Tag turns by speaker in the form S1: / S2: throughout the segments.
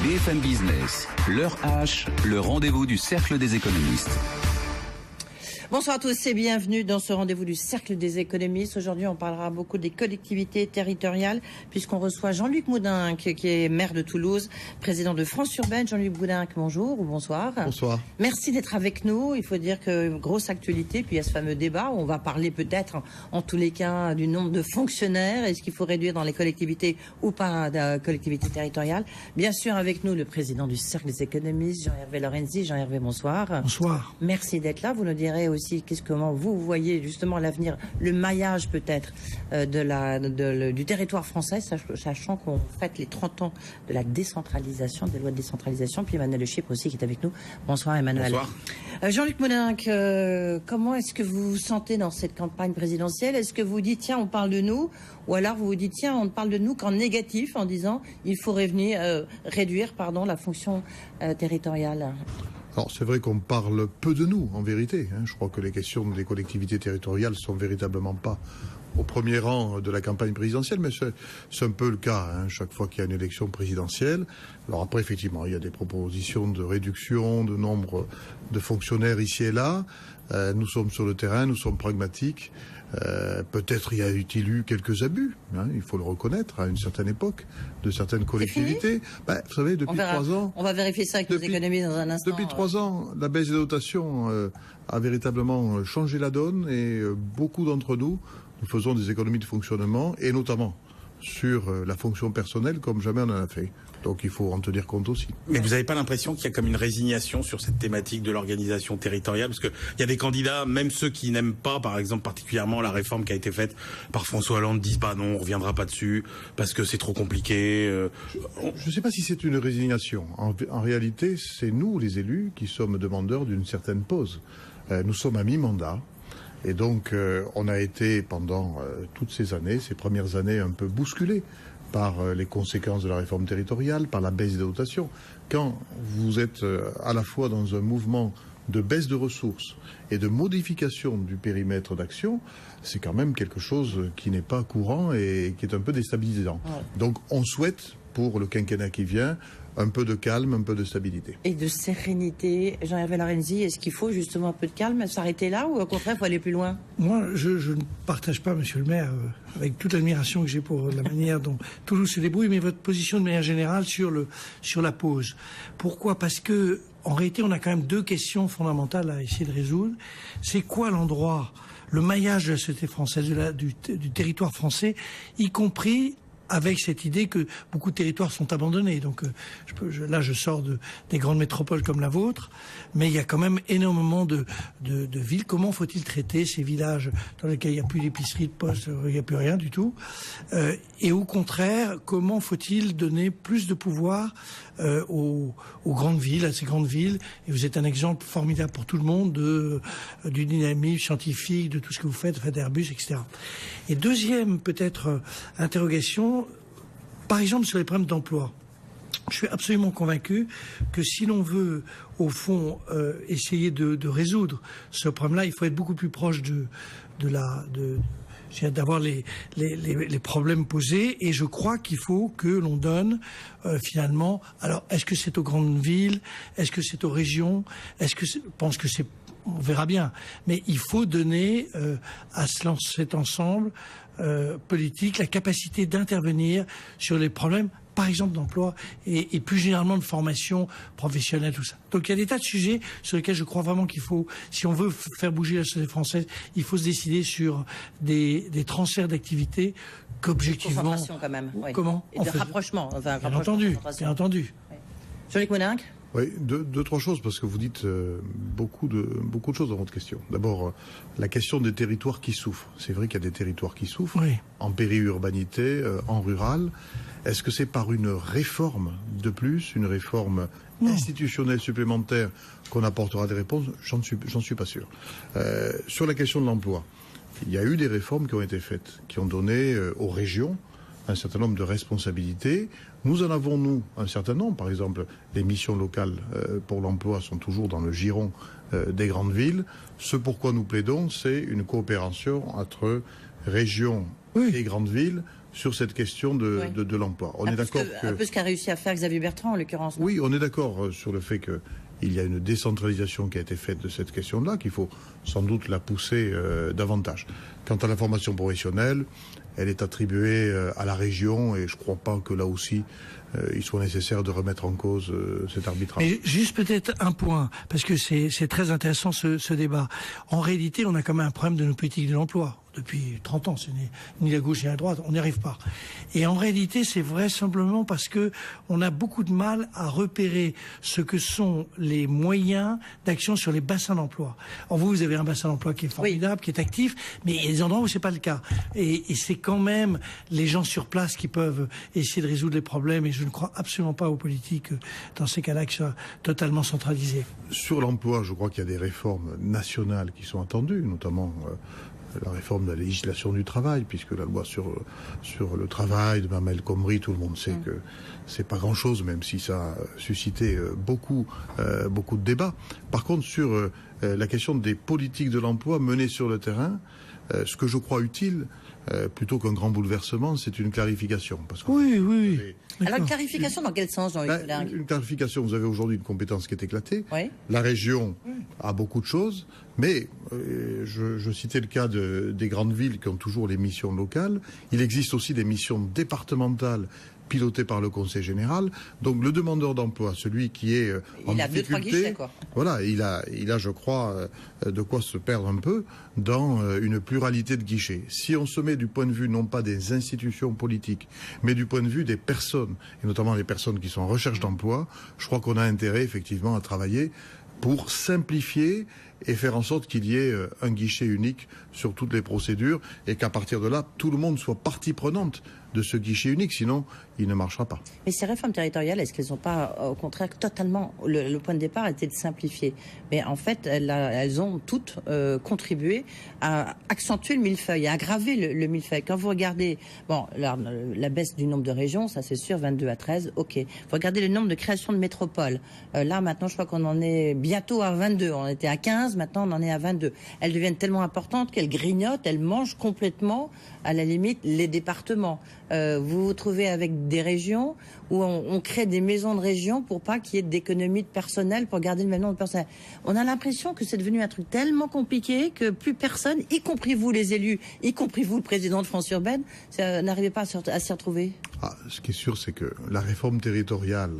S1: BFM Business, l'heure H, le rendez-vous du Cercle des économistes.
S2: Bonsoir à tous et bienvenue dans ce rendez-vous du Cercle des économistes. Aujourd'hui, on parlera beaucoup des collectivités territoriales puisqu'on reçoit Jean-Luc Moudinque qui est maire de Toulouse, président de France Urbaine. Jean-Luc Moudinque, bonjour ou bonsoir.
S3: Bonsoir.
S2: Merci d'être avec nous. Il faut dire que grosse actualité, puis il y a ce fameux débat où on va parler peut-être en tous les cas du nombre de fonctionnaires. Est-ce qu'il faut réduire dans les collectivités ou pas de collectivités territoriales? Bien sûr, avec nous, le président du Cercle des économistes, Jean-Hervé Lorenzi. Jean-Hervé, bonsoir.
S3: Bonsoir. aussi
S2: d'être là. Vous nous direz aussi comment vous voyez justement l'avenir, le maillage peut-être du territoire français, sachant qu'on fête les 30 ans de la décentralisation, des lois de décentralisation. Puis Emmanuel Le Chypre aussi qui est avec nous. Bonsoir Emmanuel.
S4: Bonsoir.
S2: Jean-Luc Moudinque, comment est-ce que vous vous sentez dans cette campagne présidentielle? Est-ce que vous dites tiens on parle de nous, ou alors vous vous dites tiens on ne parle de nous qu'en négatif en disant il faut réduire la fonction territoriale?
S3: Alors c'est vrai qu'on parle peu de nous en vérité. Je crois que les questions des collectivités territoriales sont véritablement pas au premier rang de la campagne présidentielle, mais c'est un peu le cas chaque fois qu'il y a une élection présidentielle. Alors après, effectivement, il y a des propositions de réduction de nombre de fonctionnaires ici et là. Nous sommes sur le terrain, nous sommes pragmatiques. Peut-être y a-t-il eu quelques abus, il faut le reconnaître, à une certaine époque, de certaines collectivités. Vous savez, depuis 3 ans...
S2: On va vérifier ça avec nos économistes dans un instant.
S3: Depuis 3 ans, la baisse des dotations a véritablement changé la donne et beaucoup d'entre nous faisons des économies de fonctionnement et notamment sur la fonction personnelle comme jamais on en a fait. Donc il faut en tenir compte aussi.
S4: Mais vous n'avez pas l'impression qu'il y a comme une résignation sur cette thématique de l'organisation territoriale? Parce qu'il y a des candidats, même ceux qui n'aiment pas, par exemple, particulièrement la réforme qui a été faite par François Hollande, disent non, on ne reviendra pas dessus, parce que c'est trop compliqué.
S3: Je ne sais pas si c'est une résignation. En réalité, c'est nous, les élus, qui sommes demandeurs d'une certaine pause. Nous sommes à mi-mandat. Et donc, on a été, pendant toutes ces années, ces premières années, un peu bousculés par les conséquences de la réforme territoriale, par la baisse des dotations. Quand vous êtes à la fois dans un mouvement de baisse de ressources et de modification du périmètre d'action, c'est quand même quelque chose qui n'est pas courant et qui est un peu déstabilisant. Ouais. Donc, on souhaite, pour le quinquennat qui vient, un peu de calme, un peu de stabilité.
S2: Et de sérénité. Jean-Hervé Lorenzi, est-ce qu'il faut justement un peu de calme, s'arrêter là, ou au contraire, il faut aller plus loin?
S5: Moi, je ne partage pas, monsieur le maire, avec toute l'admiration que j'ai pour la manière dont Toulouse se débrouille, mais votre position de manière générale sur la pause. Pourquoi? Parce que, en réalité, on a quand même 2 questions fondamentales à essayer de résoudre. C'est quoi l'endroit, le maillage de la société française, du territoire français, y compris avec cette idée que beaucoup de territoires sont abandonnés. Donc là, je sors des grandes métropoles comme la vôtre, mais il y a quand même énormément de villes. Comment faut-il traiter ces villages dans lesquels il n'y a plus d'épicerie, de poste, il n'y a plus rien du tout? Et au contraire, comment faut-il donner plus de pouvoir aux grandes villes, à ces grandes villes? Et vous êtes un exemple formidable pour tout le monde du dynamisme scientifique, de tout ce que vous faites Airbus, etc. Et deuxième, peut-être, interrogation, par exemple, sur les problèmes d'emploi. Je suis absolument convaincu que si l'on veut, au fond, essayer de résoudre ce problème-là, il faut être beaucoup plus proche d'avoir les problèmes posés, et je crois qu'il faut que l'on donne finalement. Alors, est-ce que c'est aux grandes villes? Est-ce que c'est aux régions? Je pense que c'est. On verra bien. Mais il faut donner à cet ensemble politique la capacité d'intervenir sur les problèmes, par exemple d'emploi et plus généralement de formation professionnelle, tout ça. Donc il y a des tas de sujets sur lesquels je crois vraiment qu'il faut, si on veut faire bouger la société française, il faut se décider sur des transferts d'activités qu'objectivement...
S2: Concentration quand même. Oui.
S5: Comment?
S2: Et de rapprochement. Enfin,
S5: bien entendu.
S2: Oui. Jean-Luc Moudinque?
S3: Oui, deux, trois choses, parce que vous dites beaucoup de choses dans votre question. D'abord, la question des territoires qui souffrent. C'est vrai qu'il y a des territoires qui souffrent, oui, en périurbanité, en rural. Est-ce que c'est par une réforme de plus, une réforme institutionnelle supplémentaire qu'on apportera des réponses? J'en suis pas sûr. Sur la question de l'emploi, il y a eu des réformes qui ont été faites, qui ont donné aux régions un certain nombre de responsabilités. Nous en avons, nous, un certain nombre. Par exemple, les missions locales pour l'emploi sont toujours dans le giron des grandes villes. Ce pourquoi nous plaidons, c'est une coopération entre régions et grandes villes sur cette question de l'emploi. On est d'accord
S2: un peu ce qu'a réussi à faire Xavier Bertrand, en l'occurrence.
S3: Oui, on est d'accord sur le fait qu'il y a une décentralisation qui a été faite de cette question-là, qu'il faut sans doute la pousser davantage. Quant à la formation professionnelle, elle est attribuée à la région et je ne crois pas que là aussi il soit nécessaire de remettre en cause cet arbitrage.
S5: Mais juste peut-être un point, parce que c'est très intéressant ce débat. En réalité, on a quand même un problème de nos politiques de l'emploi. Depuis 30 ans, ce n'est ni la gauche ni la droite, on n'y arrive pas. Et en réalité, c'est vraisemblablement parce que on a beaucoup de mal à repérer ce que sont les moyens d'action sur les bassins d'emploi. Alors vous avez un bassin d'emploi qui est formidable, qui est actif, mais il y a des endroits où c'est pas le cas. Et c'est quand même les gens sur place qui peuvent essayer de résoudre les problèmes. Et je ne crois absolument pas aux politiques dans ces cas-là qui soient totalement centralisées.
S3: Sur l'emploi, je crois qu'il y a des réformes nationales qui sont attendues, notamment la réforme de la législation du travail, puisque la loi sur le travail de Mme El Khomri, tout le monde sait que c'est pas grand-chose, même si ça a suscité beaucoup de débats. Par contre, sur la question des politiques de l'emploi menées sur le terrain, ce que je crois utile, plutôt qu'un grand bouleversement, c'est une clarification. Parce que
S5: oui.
S2: Alors, une clarification dans quel sens, Jean-Yves Flingue ?
S3: Une clarification, vous avez aujourd'hui une compétence qui est éclatée.
S2: Oui.
S3: La région a beaucoup de choses, mais je citais le cas des grandes villes qui ont toujours les missions locales. Il existe aussi des missions départementales piloté par le Conseil général. Donc le demandeur d'emploi, celui qui est en difficulté, 2-3 guichets, quoi. Voilà, il a, je crois, de quoi se perdre un peu dans une pluralité de guichets. Si on se met du point de vue non pas des institutions politiques, mais du point de vue des personnes, et notamment les personnes qui sont en recherche d'emploi, je crois qu'on a intérêt effectivement à travailler pour simplifier et faire en sorte qu'il y ait un guichet unique sur toutes les procédures et qu'à partir de là, tout le monde soit partie prenante de ce guichet unique, sinon il ne marchera pas.
S2: Mais ces réformes territoriales, est-ce qu'elles n'ont pas, au contraire, totalement... Le point de départ était de simplifier. Mais en fait, elles ont toutes contribué à accentuer le millefeuille, à aggraver le millefeuille. Quand vous regardez, bon, la baisse du nombre de régions, ça c'est sûr, 22 à 13, ok. Vous regardez le nombre de créations de métropoles. Là, maintenant, je crois qu'on en est bientôt à 22. On était à 15, maintenant on en est à 22. Elles deviennent tellement importantes qu'elles grignotent, elles mangent complètement, à la limite, les départements. Vous vous trouvez avec des régions où on crée des maisons de région pour pas qu'il y ait d'économie de personnel, pour garder le même nombre de personnel. On a l'impression que c'est devenu un truc tellement compliqué que plus personne, y compris vous les élus, y compris vous le président de France Urbaine, n'arrivez pas à s'y retrouver.
S3: Ce qui est sûr, c'est que la réforme territoriale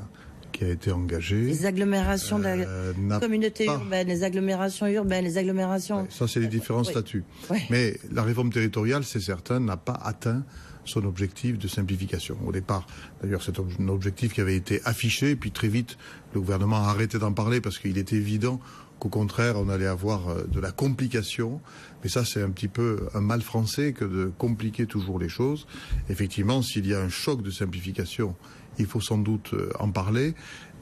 S3: qui a été engagée...
S2: Les agglomérations de la communauté urbaine, les agglomérations urbaines, les agglomérations...
S3: Ouais, ça, c'est les différents statuts. Ouais. Mais la réforme territoriale, c'est certain, n'a pas atteint son objectif de simplification. Au départ, d'ailleurs, c'est un objectif qui avait été affiché, puis très vite, le gouvernement a arrêté d'en parler parce qu'il était évident qu'au contraire, on allait avoir de la complication. Mais ça, c'est un petit peu un mal français que de compliquer toujours les choses. Effectivement, s'il y a un choc de simplification, il faut sans doute en parler,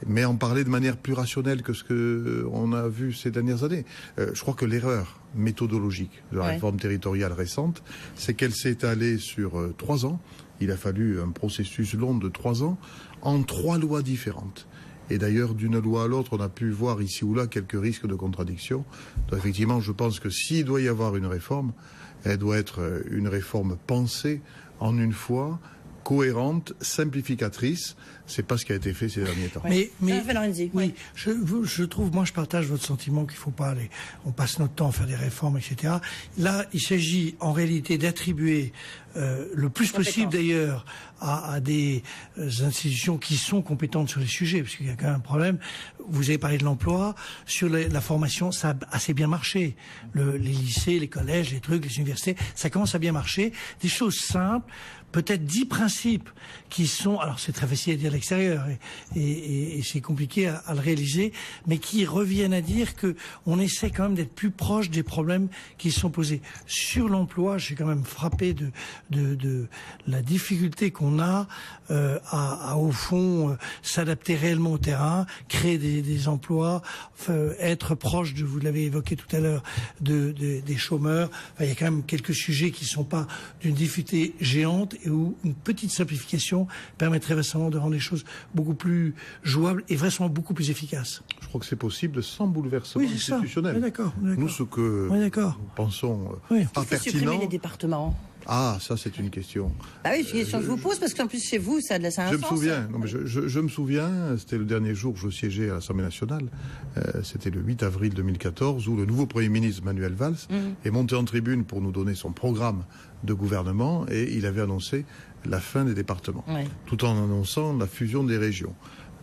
S3: mais en parler de manière plus rationnelle que ce qu'on a vu ces dernières années. Je crois que l'erreur méthodologique de la réforme territoriale récente, c'est qu'elle s'est étalée sur 3 ans. Il a fallu un processus long de 3 ans, en 3 lois différentes. Et d'ailleurs, d'une loi à l'autre, on a pu voir ici ou là quelques risques de contradiction. Donc effectivement, je pense que s'il doit y avoir une réforme, elle doit être une réforme pensée en une fois, cohérente, simplificatrice. C'est pas ce qui a été fait ces derniers temps.
S5: Mais oui, je trouve, moi je partage votre sentiment qu'il faut pas aller, on passe notre temps à faire des réformes, etc. Là, il s'agit en réalité d'attribuer le plus possible d'ailleurs à des institutions qui sont compétentes sur les sujets, parce qu'il y a quand même un problème. Vous avez parlé de l'emploi, sur la formation, ça a assez bien marché. Les lycées, les collèges, les trucs, les universités, ça commence à bien marcher. Des choses simples, peut-être 10 principes qui sont, alors c'est très facile à dire à l'extérieur et c'est compliqué à le réaliser, mais qui reviennent à dire que on essaie quand même d'être plus proche des problèmes qui sont posés. Sur l'emploi, je suis quand même frappé de la difficulté qu'on a à au fond s'adapter réellement au terrain, créer des emplois, être proche de, vous l'avez évoqué tout à l'heure, des chômeurs. Enfin, il y a quand même quelques sujets qui sont pas d'une difficulté géante et où une petite simplification permettrait vraisemblablement de rendre les choses beaucoup plus jouables et vraisemblablement beaucoup plus efficaces.
S3: Je crois que c'est possible sans bouleversement institutionnel.
S5: Oui, d'accord.
S3: Nous, ce que nous pensons pas pertinent...
S2: supprimer les départements.
S3: Ah, ça c'est une question.
S2: Ah oui, c'est une question que je vous pose, parce qu'en plus chez vous, ça a un sens.
S3: Je me souviens, non, mais je me souviens, c'était le dernier jour où je siégeais à l'Assemblée nationale, c'était le 8 avril 2014, où le nouveau Premier ministre Manuel Valls est monté en tribune pour nous donner son programme de gouvernement, et il avait annoncé la fin des départements, tout en annonçant la fusion des régions.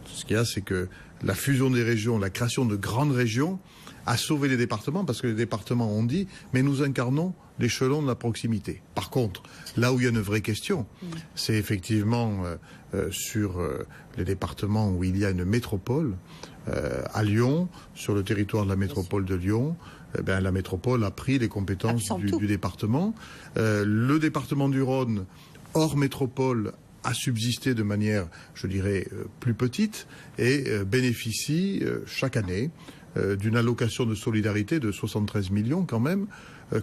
S3: Ce qu'il y a, c'est que la fusion des régions, la création de grandes régions, a sauvé les départements, parce que les départements ont dit « mais nous incarnons l'échelon de la proximité ». Par contre, là où il y a une vraie question, c'est effectivement sur les départements où il y a une métropole, à Lyon, sur le territoire de la métropole de Lyon, la métropole a pris les compétences du département. Le département du Rhône, hors métropole, a subsisté de manière, je dirais, plus petite et bénéficie chaque année d'une allocation de solidarité de 73 millions quand même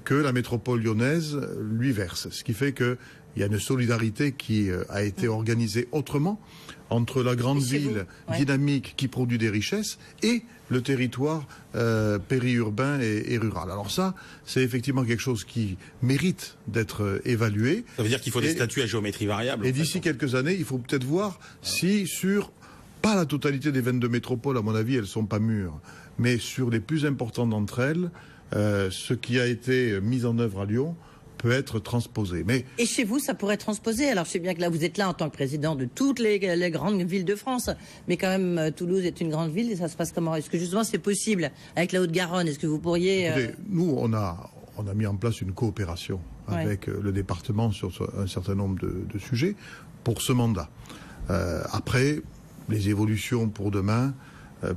S3: que la métropole lyonnaise lui verse. Ce qui fait qu'il y a une solidarité qui a été organisée autrement entre la grande ville dynamique qui produit des richesses et le territoire périurbain et rural. Alors ça, c'est effectivement quelque chose qui mérite d'être évalué.
S4: Ça veut dire qu'il faut des statuts à géométrie variable. Et
S3: d'ici quelques années, il faut peut-être voir si sur, pas la totalité des 22 métropoles, à mon avis, elles sont pas mûres, mais sur les plus importantes d'entre elles, ce qui a été mis en œuvre à Lyon peut être transposé.
S2: Et chez vous, ça pourrait être transposé. Alors, je sais bien que là, vous êtes là en tant que président de toutes les grandes villes de France, mais quand même, Toulouse est une grande ville, et ça se passe comment? Est-ce que justement c'est possible avec la Haute-Garonne? Est-ce que vous pourriez...
S3: Écoutez, nous, on a mis en place une coopération avec le département sur un certain nombre de sujets pour ce mandat. Après, les évolutions pour demain,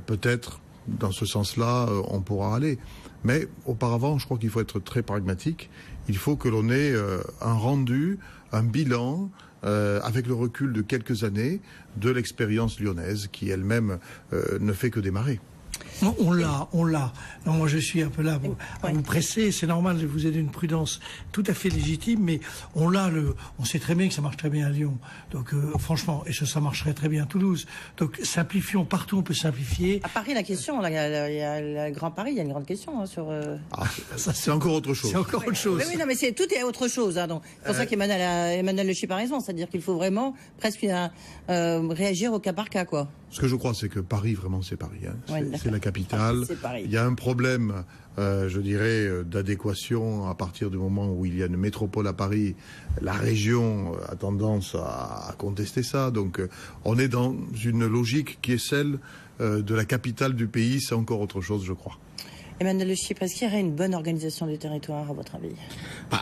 S3: peut-être dans ce sens-là, on pourra aller. Mais auparavant, je crois qu'il faut être très pragmatique. Il faut que l'on ait un rendu, un bilan, avec le recul de quelques années, de l'expérience lyonnaise, qui elle-même ne fait que démarrer.
S5: Non, on l'a. Non, moi je suis un peu là à vous presser, c'est normal, vous êtes d'une prudence tout à fait légitime, mais on sait très bien que ça marche très bien à Lyon. Donc franchement, et ça marcherait très bien à Toulouse. Donc simplifions, partout on peut simplifier.
S2: À Paris, la question, il y a le Grand Paris, il y a une grande question sur...
S3: ça c'est encore autre chose.
S5: C'est encore autre chose.
S2: Oui, non, mais tout est autre chose. Hein, donc c'est pour ça qu'Emmanuel Le Chypre a raison, c'est-à-dire qu'il faut vraiment presque réagir au cas par cas, quoi.
S3: Ce que je crois, c'est que Paris, vraiment, c'est Paris. Hein. C'est la capitale. Il y a un problème, je dirais, d'adéquation à partir du moment où il y a une métropole à Paris. La région a tendance à contester ça. Donc, on est dans une logique qui est celle de la capitale du pays. C'est encore autre chose, je crois.
S2: Emmanuel Le Chypre, est-ce qu'il y aurait une bonne organisation du territoire, à votre avis?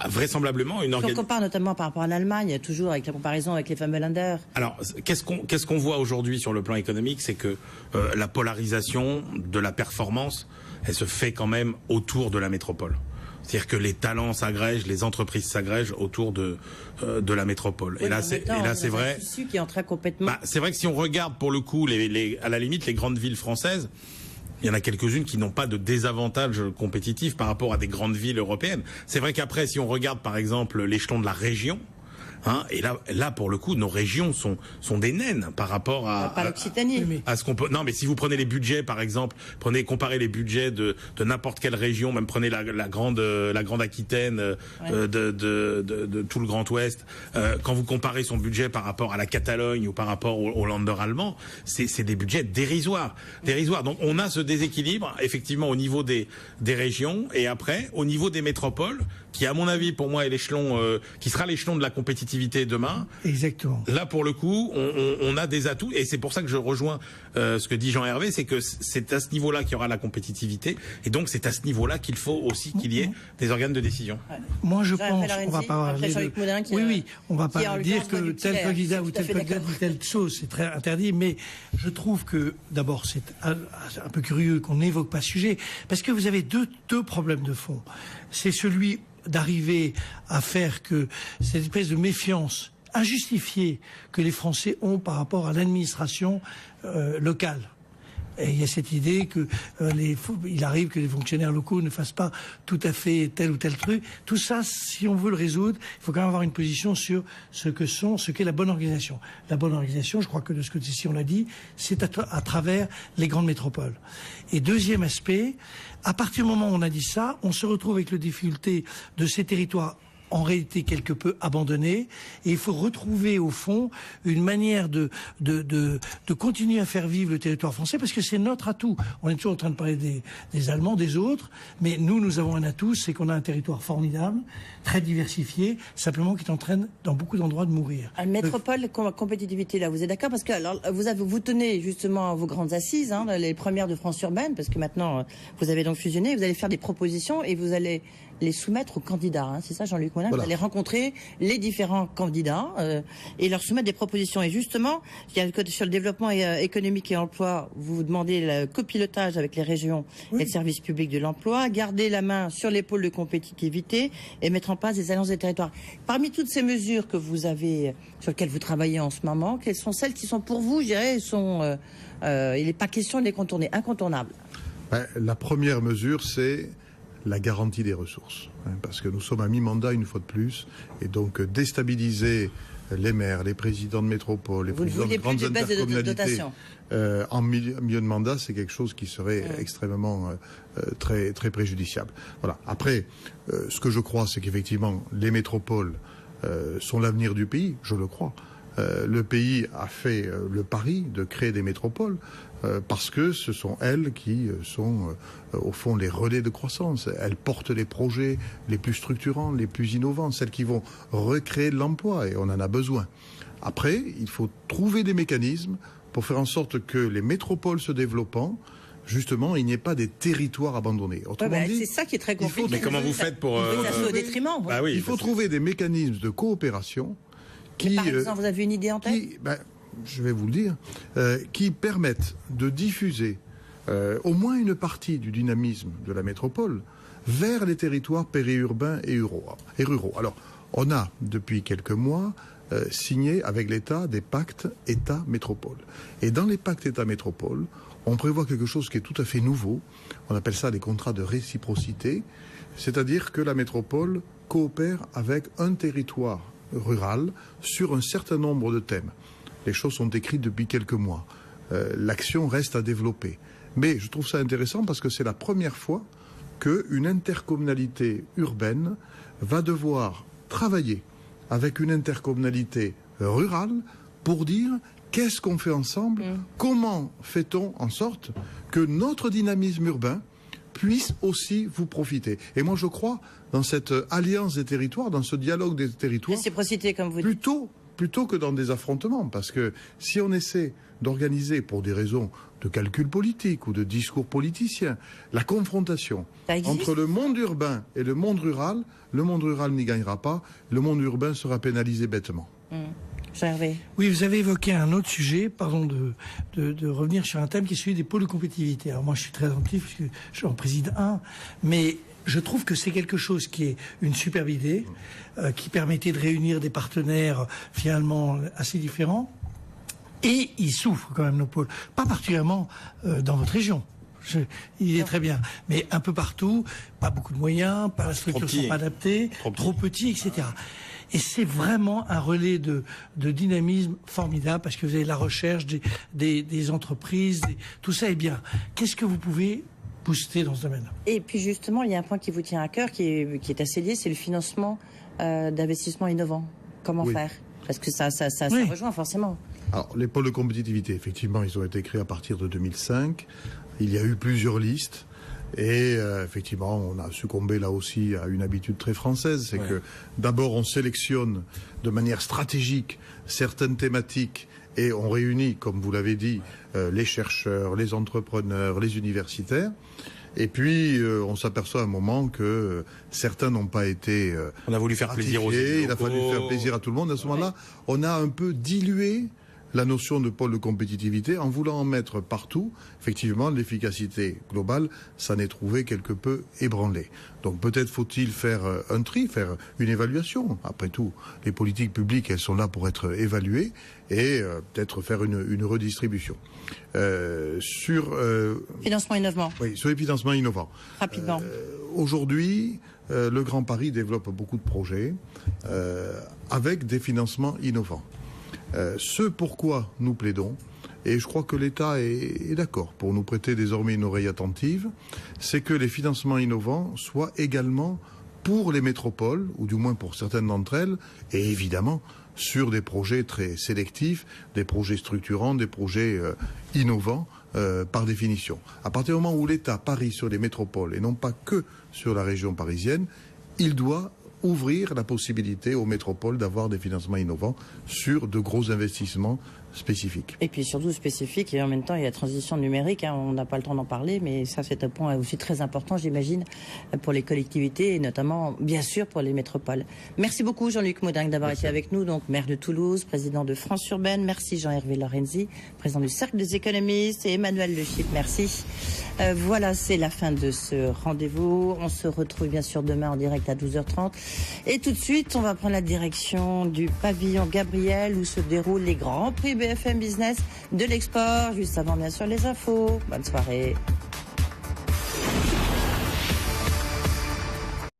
S4: Vraisemblablement, une organisation...
S2: Si on compare notamment par rapport à l'Allemagne, toujours avec la comparaison avec les fameux Länder.
S4: Alors, qu'est-ce qu'on voit aujourd'hui sur le plan économique? C'est que la polarisation de la performance, elle se fait quand même autour de la métropole. C'est-à-dire que les talents s'agrègent, les entreprises s'agrègent autour de la métropole.
S2: Oui,
S4: et là, c'est vrai.
S2: Qui est en train complètement...
S4: c'est vrai que si on regarde pour le coup, à la limite, les grandes villes françaises, il y en a quelques-unes qui n'ont pas de désavantage compétitif par rapport à des grandes villes européennes. C'est vrai qu'après, si on regarde par exemple l'échelon de la région, et là pour le coup, nos régions sont des naines par rapport à
S2: l'Occitanie.
S4: À ce qu'on peut. Non, mais si vous prenez les budgets, par exemple, comparez les budgets de n'importe quelle région, même prenez la grande Aquitaine, de tout le Grand Ouest. Quand vous comparez son budget par rapport à la Catalogne ou par rapport au Länder allemand, c'est des budgets dérisoires. Donc on a ce déséquilibre effectivement au niveau des régions et après au niveau des métropoles, qui à mon avis pour moi est l'échelon qui sera l'échelon de la compétitivité demain.
S5: Exactement.
S4: Là, pour le coup, on a des atouts, et c'est pour ça que je rejoins ce que dit Jean-Hervé, c'est que c'est à ce niveau-là qu'il y aura la compétitivité, et donc c'est à ce niveau-là qu'il faut aussi qu'il y ait des organes de décision.
S5: Moi, je pense, on va pas on va pas dire que tel candidat ou tel candidat dit telle chose, c'est très interdit, mais je trouve que, d'abord, c'est un peu curieux qu'on n'évoque pas ce sujet, parce que vous avez deux problèmes de fond. C'est celui d'arriver à faire que cette espèce de méfiance injustifiée que les Français ont par rapport à l'administration locale. Et il y a cette idée que il arrive que les fonctionnaires locaux ne fassent pas tout à fait tel ou tel truc. Tout ça, si on veut le résoudre, il faut quand même avoir une position sur ce qu'est la bonne organisation. La bonne organisation, je crois que de ce côté-ci on l'a dit, c'est à travers les grandes métropoles. Et deuxième aspect, à partir du moment où on a dit ça, on se retrouve avec la difficulté de ces territoires en réalité quelque peu abandonné, et il faut retrouver au fond une manière de continuer à faire vivre le territoire français, parce que c'est notre atout. On est toujours en train de parler des Allemands, des autres, mais nous avons un atout, c'est qu'on a un territoire formidable, très diversifié, simplement qui est en train, dans beaucoup d'endroits, de mourir.
S2: Métropole, compétitivité, là, vous êtes d'accord? Parce que alors, vous tenez justement vos grandes assises, hein, les premières de France urbaine, parce que maintenant, vous avez donc fusionné, vous allez faire des propositions et vous allez les soumettre aux candidats. Hein, c'est ça, Jean-Luc Moulin? Voilà. Vous allez rencontrer les différents candidats et leur soumettre des propositions. Et justement, il y a sur le développement économique et emploi, vous demandez le copilotage avec les régions et le service public de l'emploi, garder la main sur les pôles de compétitivité et mettre en place des alliances des territoires. Parmi toutes ces mesures que vous avez, sur lesquelles vous travaillez en ce moment, quelles sont celles qui sont pour vous, je dirais, il n'est pas question de les contourner, incontournables?
S3: La première mesure, c'est la garantie des ressources. Parce que nous sommes à mi-mandat une fois de plus, et donc déstabiliser les maires, les présidents de métropole, les présidents de grandes intercommunalités en milieu de mandat, c'est quelque chose qui serait extrêmement très, très préjudiciable. Voilà. Après, ce que je crois, c'est qu'effectivement, les métropoles sont l'avenir du pays, je le crois. Le pays a fait le pari de créer des métropoles parce que ce sont elles qui sont au fond les relais de croissance. Elles portent les projets les plus structurants, les plus innovants, celles qui vont recréer de l'emploi, et on en a besoin. Après, il faut trouver des mécanismes pour faire en sorte que les métropoles se développant, justement, il n'y ait pas des territoires abandonnés. Autrement dit,
S2: c'est ça qui est très compliqué.
S4: Mais comment vous faites pour...
S2: au détriment.
S3: Il faut trouver des mécanismes de coopération qui...
S2: Par exemple, vous avez une idée en tête?
S3: Je vais vous le dire, qui permettent de diffuser au moins une partie du dynamisme de la métropole vers les territoires périurbains et ruraux. Alors, on a, depuis quelques mois, signé avec l'État des pactes État-métropole. Et dans les pactes État-métropole, on prévoit quelque chose qui est tout à fait nouveau. On appelle ça des contrats de réciprocité, c'est-à-dire que la métropole coopère avec un territoire rural sur un certain nombre de thèmes. Les choses sont écrites depuis quelques mois. L'action reste à développer. Mais je trouve ça intéressant parce que c'est la première fois qu'une intercommunalité urbaine va devoir travailler avec une intercommunalité rurale pour dire qu'est-ce qu'on fait ensemble, comment fait-on en sorte que notre dynamisme urbain puisse aussi vous profiter. Et moi je crois dans cette alliance des territoires, dans ce dialogue des territoires,
S2: réciprocité comme vous dites.
S3: Plutôt que dans des affrontements, parce que si on essaie d'organiser pour des raisons de calcul politique ou de discours politicien, la confrontation entre le monde urbain et le monde rural n'y gagnera pas, le monde urbain sera pénalisé bêtement.
S2: Gervais.
S5: Oui, vous avez évoqué un autre sujet, pardon de revenir sur un thème qui est celui des pôles de compétitivité. Alors moi je suis très attentif parce que j'en préside un, mais je trouve que c'est quelque chose qui est une superbe idée, qui permettait de réunir des partenaires finalement assez différents. Et ils souffrent quand même, nos pôles. Pas particulièrement dans votre région. Il est très bien. Mais un peu partout, pas beaucoup de moyens, pas la structure sont pas adaptées, trop petits, etc. Et c'est vraiment un relais de dynamisme formidable parce que vous avez la recherche des entreprises, tout ça est bien. Qu'est-ce que vous pouvez booster dans ce domaine?
S2: Et puis justement, il y a un point qui vous tient à cœur, qui est assez lié, c'est le financement d'investissements innovants. Comment faire? Parce que ça rejoint forcément.
S3: Alors, les pôles de compétitivité, effectivement, ils ont été créés à partir de 2005. Il y a eu plusieurs listes. Et effectivement, on a succombé là aussi à une habitude très française. C'est que d'abord, on sélectionne de manière stratégique certaines thématiques et on réunit, comme vous l'avez dit, les chercheurs, les entrepreneurs, les universitaires. Et puis, on s'aperçoit à un moment que certains n'ont pas été
S4: on a voulu faire plaisir aux élus.
S3: Il a fallu faire plaisir à tout le monde. À ce moment-là, on a un peu dilué la notion de pôle de compétitivité en voulant en mettre partout. Effectivement, l'efficacité globale s'en est trouvée quelque peu ébranlée. Donc peut-être faut-il faire un tri, faire une évaluation. Après tout, les politiques publiques, elles sont là pour être évaluées et peut-être faire une redistribution. Sur
S2: financement innovant.
S3: Oui, sur les financements innovants.
S2: Rapidement.
S3: Aujourd'hui, le Grand Paris développe beaucoup de projets avec des financements innovants. Ce pourquoi nous plaidons, et je crois que l'État est d'accord pour nous prêter désormais une oreille attentive, c'est que les financements innovants soient également pour les métropoles, ou du moins pour certaines d'entre elles, et évidemment sur des projets très sélectifs, des projets structurants, des projets innovants, par définition. À partir du moment où l'État parie sur les métropoles et non pas que sur la région parisienne, il doit ouvrir la possibilité aux métropoles d'avoir des financements innovants sur de gros investissements spécifiques.
S2: Et puis surtout spécifiques, et en même temps il y a la transition numérique, on n'a pas le temps d'en parler, mais ça c'est un point aussi très important, j'imagine, pour les collectivités et notamment bien sûr pour les métropoles. Merci beaucoup Jean-Luc Maudenc d'avoir été avec nous, donc maire de Toulouse, président de France Urbaine. Merci Jean-Hervé Lorenzi, président du Cercle des économistes, et Emmanuel Le Chypre, merci. Voilà, c'est la fin de ce rendez-vous. On se retrouve bien sûr demain en direct à 12h30. Et tout de suite, on va prendre la direction du pavillon Gabriel où se déroulent les grands prix BFM Business de l'export. Juste avant, bien sûr, les infos. Bonne soirée.